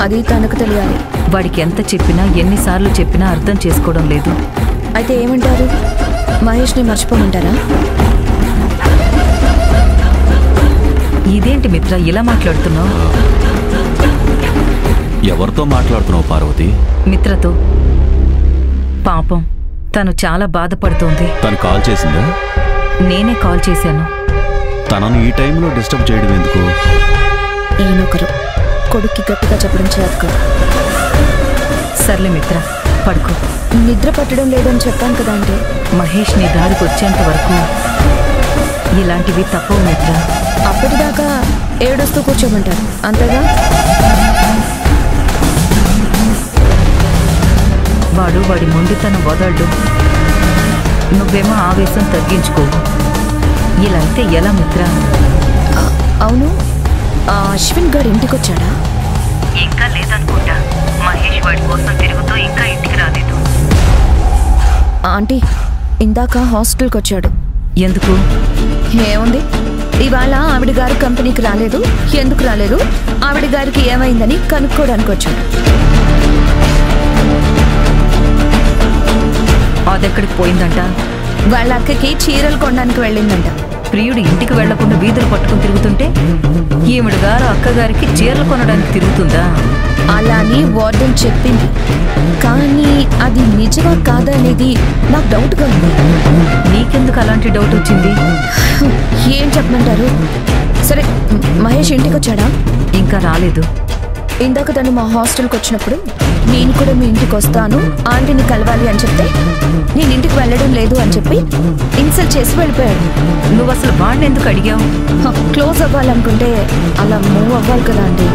అది తనకు తెలియాలి. వాడికి ఎంత చెప్పినా ఎన్నిసార్లు చెప్పినా అర్థం చేసుకోవడం లేదు. అయితే ఏమంటారు? మహేష్ని మర్చిపోమంటారా? ఇదేంటి మిత్ర ఇలా మాట్లాడుతున్నావు? ఎవరితో మాట్లాడుతున్నావు పార్వతి? మిత్రతో. పాపం తను చాలా బాధపడుతోంది. తను కాల్ చేసిందా? నేనే కాల్ చేశాను. తనను ఈ టైంలో డిస్టర్బ్ చేయడం ఎందుకు? ఈయనొకరు కొడుక్కి గట్టిగా చెప్పడం చేతకు. సర్లే మిత్ర, పడుకో. నిద్ర పట్టడం లేదని చెప్పాను కదా. అంటే మహేష్ నీ దారికి వచ్చేంత వరకు ఇలాంటివి తప్పవు మిత్ర. అప్పటిదాకా ఏడుస్తూ కూర్చోమంటారు అంతేగా? వాడి మొండితనం వదలడు. నువ్వేమో ఆవేశం తగ్గించుకోవు. ఇలా అయితే ఎలా మిత్ర? అవును, అశ్విన్ గారు ఇంటికొచ్చాడా? ఇంకా లేదనుకుంటా. మహేష్ వాడి కోసం తిరుగుతూ ఇంకా ఇంటికి రాలేదు. ఆంటీ, ఇందాక హాస్టల్కి వచ్చాడు. ఎందుకు? ఏముంది, ఇవాళ ఆవిడ గారు కంపెనీకి రాలేదు. ఎందుకు రాలేదు, ఆవిడ గారికి ఏమైందని కనుక్కోవడానికి వచ్చాడు. అదెక్కడికి పోయిందంట? వాళ్ళ అక్కకి చీరలు కొనడానికి వెళ్ళిందంట. ప్రియుడు ఇంటికి వెళ్లకుండా వీధులు పట్టుకుని తిరుగుతుంటే ఈవిడ గారు అక్కగారికి చీరలు కొనడానికి తిరుగుతుందా? అలా అని వార్డెన్ చెప్పింది, కానీ అది నిజమా కాదా అనేది నాకు డౌట్గా ఉంది. నీకెందుకు అలాంటి డౌట్ వచ్చింది? ఏం చెప్పమంటారు? సరే, మహేష్ ఇంటికి వచ్చాడా? ఇంకా రాలేదు. ఇందాక తను మా హాస్టల్కి వచ్చినప్పుడు నేను కూడా మీ ఇంటికి వస్తాను, ఆంటీని కలవాలి అని చెప్తే నేను ఇంటికి వెళ్ళడం లేదు అని చెప్పి ఇన్సల్ట్ చేసి వెళ్ళిపోయాడు. నువ్వు అసలు వాడిని ఎందుకు అడిగావు? క్లోజ్ అవ్వాలనుకుంటే అలా మూవ్ అవ్వాలి కదా అండి.